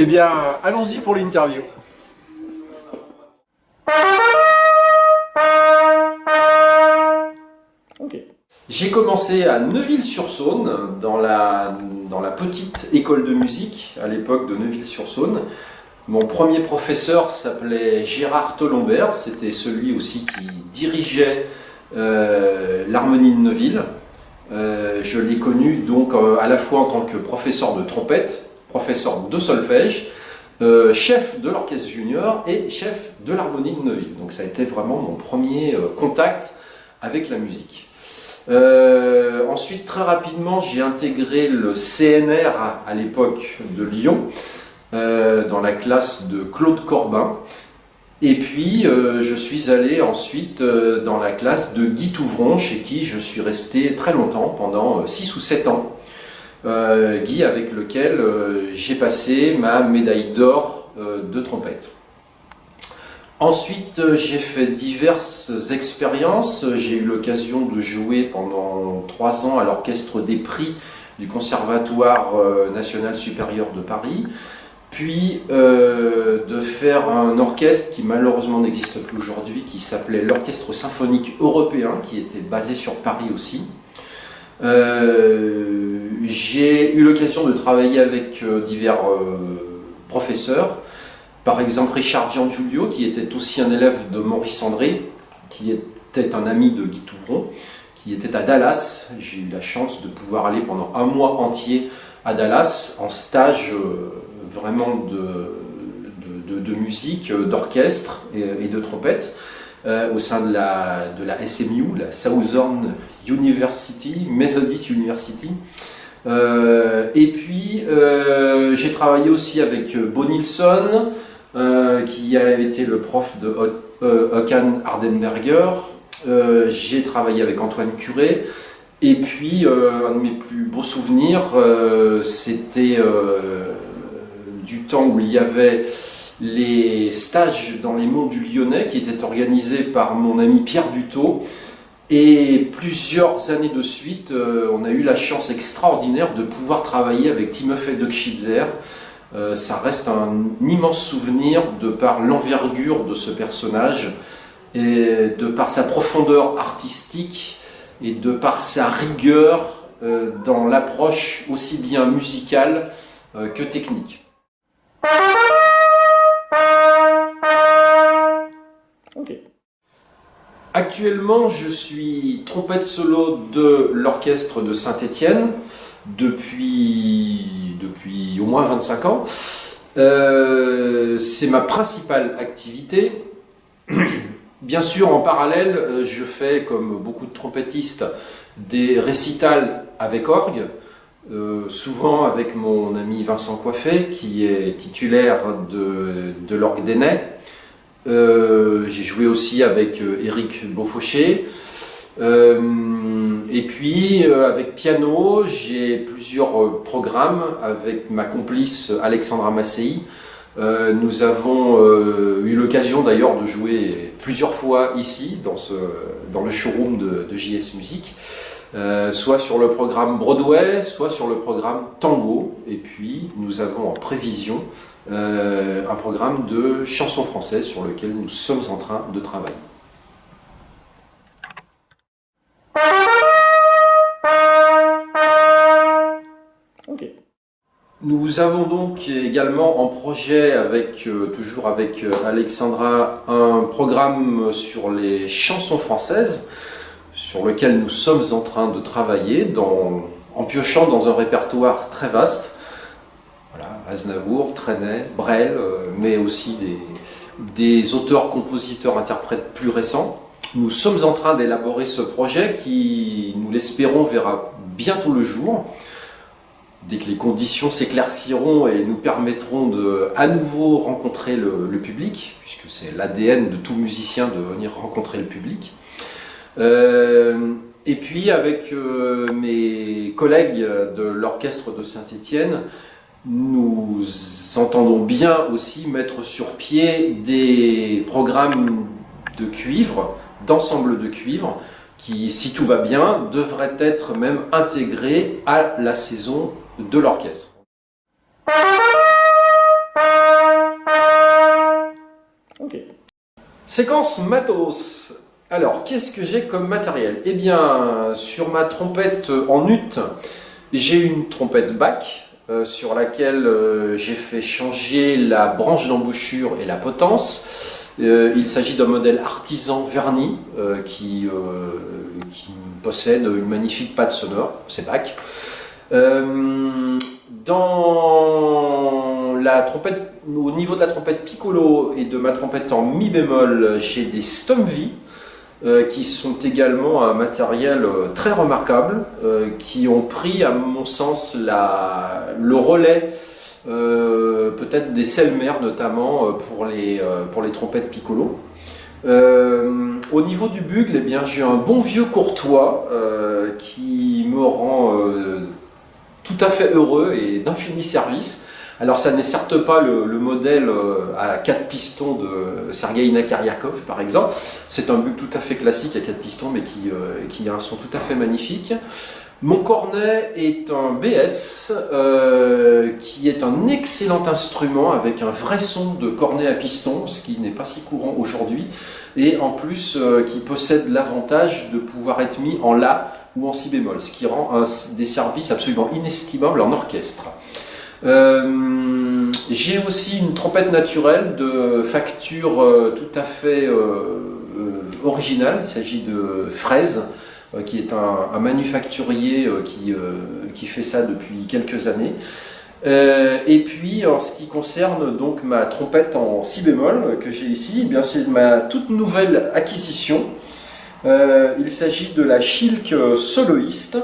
Eh bien, allons-y pour l'interview. Okay. J'ai commencé à Neuville-sur-Saône, dans la petite école de musique, à l'époque de Neuville-sur-Saône. Mon premier professeur s'appelait Gérard Tolombert, c'était celui aussi qui dirigeait l'harmonie de Neuville. Je l'ai connu donc à la fois en tant que professeur de trompette, professeur de solfège, chef de l'orchestre junior et chef de l'harmonie de Neuville. Donc ça a été vraiment mon premier contact avec la musique. Ensuite, très rapidement, j'ai intégré le CNR à l'époque de Lyon, dans la classe de Claude Corbin. Et puis, je suis allé ensuite dans la classe de Guy Touvron, chez qui je suis resté très longtemps, pendant 6 ou 7 ans. Guy, avec lequel j'ai passé ma médaille d'or de trompette. Ensuite, j'ai fait diverses expériences. J'ai eu l'occasion de jouer pendant 3 ans à l'orchestre des prix du Conservatoire national supérieur de Paris, puis de faire un orchestre qui malheureusement n'existe plus aujourd'hui, qui s'appelait l'Orchestre Symphonique Européen, qui était basé sur Paris aussi. J'ai eu l'occasion de travailler avec divers professeurs. Par exemple, Richard Giangiulio, qui était aussi un élève de Maurice André, qui était un ami de Guy Touvron, qui était à Dallas. J'ai eu la chance de pouvoir aller pendant un mois entier à Dallas, en stage vraiment de musique, d'orchestre et de trompette, au sein de la SMU, la Southern University, Methodist University. Et puis, j'ai travaillé aussi avec Bo Nilsson, qui a été le prof de Håkan Hardenberger. J'ai travaillé avec Antoine Curé. Et puis, un de mes plus beaux souvenirs, c'était du temps où il y avait les stages dans les monts du Lyonnais, qui étaient organisés par mon ami Pierre Dutot. Et plusieurs années de suite, on a eu la chance extraordinaire de pouvoir travailler avec Timofey Dukshidze. Ça reste un immense souvenir de par l'envergure de ce personnage et de par sa profondeur artistique et de par sa rigueur dans l'approche aussi bien musicale que technique. Okay. Actuellement, je suis trompette solo de l'orchestre de Saint-Étienne depuis au moins 25 ans. C'est ma principale activité. Bien sûr, en parallèle, je fais, comme beaucoup de trompettistes, des récitals avec orgue, souvent avec mon ami Vincent Coiffet, qui est titulaire de l'orgue d'Ainay. J'ai joué aussi avec Éric Beaufauché. Et puis avec piano, j'ai plusieurs programmes avec ma complice Alexandra Massey. Nous avons eu l'occasion d'ailleurs de jouer plusieurs fois ici, dans le showroom de JS Music, soit sur le programme Broadway, soit sur le programme Tango. Et puis nous avons en prévision un programme de chansons françaises sur lequel nous sommes en train de travailler. Okay. Nous avons donc également en projet, toujours avec Alexandra, un programme sur les chansons françaises, sur lequel nous sommes en train de travailler, en piochant dans un répertoire très vaste. Voilà, Aznavour, Trenet, Brel, mais aussi des auteurs, compositeurs, interprètes plus récents. Nous sommes en train d'élaborer ce projet qui, nous l'espérons, verra bientôt le jour, dès que les conditions s'éclairciront et nous permettront de à nouveau rencontrer le public, puisque c'est l'ADN de tout musicien de venir rencontrer le public. Et puis avec mes collègues de l'orchestre de Saint-Étienne, nous entendons bien aussi mettre sur pied des programmes de cuivre, d'ensemble de cuivre, qui, si tout va bien, devraient être même intégrés à la saison de l'orchestre. Séquence matos. Alors, qu'est-ce que j'ai comme matériel? Eh bien, sur ma trompette en ut, j'ai une trompette Bach sur laquelle j'ai fait changer la branche d'embouchure et la potence. Il s'agit d'un modèle artisan verni qui possède une magnifique patte sonore, c'est Bach. Dans la trompette, au niveau de la trompette piccolo et de ma trompette en mi bémol, j'ai des Stomvie qui sont également un matériel très remarquable, qui ont pris à mon sens le relais peut-être des Selmer notamment pour les trompettes piccolo. Au niveau du bugle, eh bien, j'ai un bon vieux Courtois qui me rend tout à fait heureux et d'infini service. Alors ça n'est certes pas le modèle à 4 pistons de Sergueï Nakyariakov par exemple, c'est un bugle tout à fait classique à 4 pistons mais qui a un son tout à fait magnifique. Mon cornet est un BS qui est un excellent instrument avec un vrai son de cornet à piston, ce qui n'est pas si courant aujourd'hui, et en plus qui possède l'avantage de pouvoir être mis en La ou en Si bémol, ce qui rend des services absolument inestimables en orchestre. J'ai aussi une trompette naturelle de facture tout à fait originale, il s'agit de Fraise, qui est un manufacturier qui fait ça depuis quelques années. Et puis en ce qui concerne donc ma trompette en Si bémol que j'ai ici, eh bien c'est ma toute nouvelle acquisition. Il s'agit de la Schilk soloiste.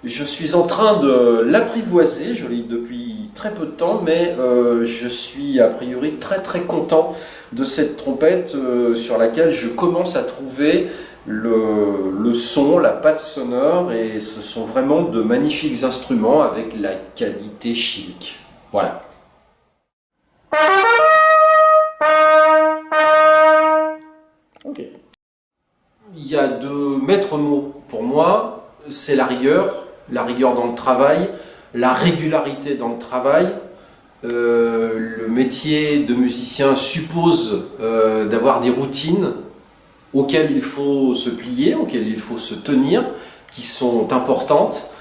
Je suis en train de l'apprivoiser, je l'ai depuis très peu de temps, mais je suis a priori très content de cette trompette sur laquelle je commence à trouver le son, la patte sonore, et ce sont vraiment de magnifiques instruments avec la qualité Schilk. Voilà. Ok. Il y a deux maîtres mots pour moi, c'est la rigueur dans le travail, la régularité dans le travail. Le métier de musicien suppose d'avoir des routines auxquelles il faut se plier, auxquelles il faut se tenir, qui sont importantes.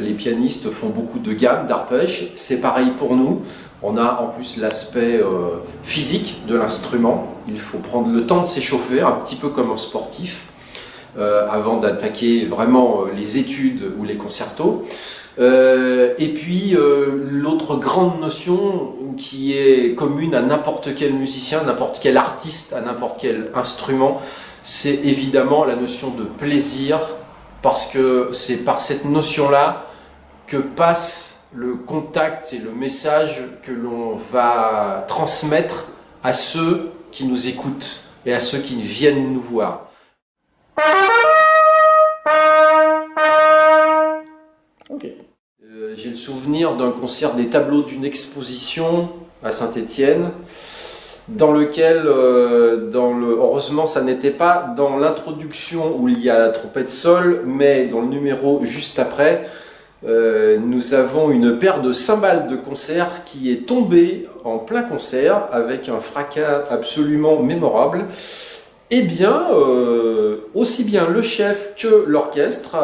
Les pianistes font beaucoup de gammes, d'arpèges, c'est pareil pour nous. On a en plus l'aspect physique de l'instrument. Il faut prendre le temps de s'échauffer, un petit peu comme un sportif, avant d'attaquer vraiment les études ou les concertos. Et puis l'autre grande notion qui est commune à n'importe quel musicien, n'importe quel artiste, à n'importe quel instrument, c'est évidemment la notion de plaisir, parce que c'est par cette notion-là que passe le contact et le message que l'on va transmettre à ceux qui nous écoutent et à ceux qui viennent nous voir. Okay. J'ai le souvenir d'un concert des tableaux d'une exposition à Saint-Étienne, dans lequel, heureusement ça n'était pas dans l'introduction où il y a la trompette sol, mais dans le numéro juste après, nous avons une paire de cymbales de concert qui est tombée en plein concert avec un fracas absolument mémorable. Eh bien, aussi bien le chef que l'orchestre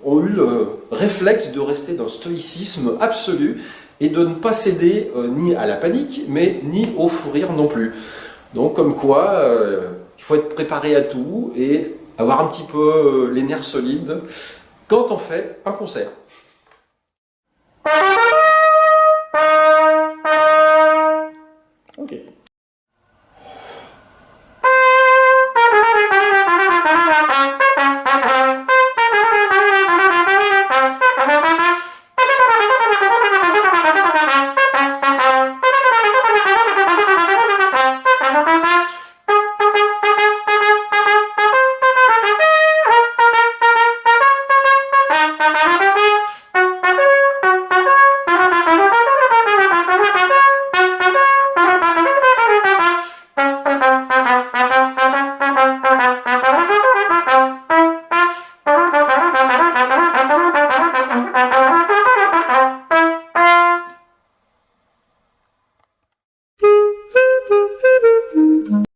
ont eu le réflexe de rester dans un stoïcisme absolu et de ne pas céder ni à la panique, mais ni au fou rire non plus. Donc comme quoi, il faut être préparé à tout et avoir un petit peu les nerfs solides quand on fait un concert.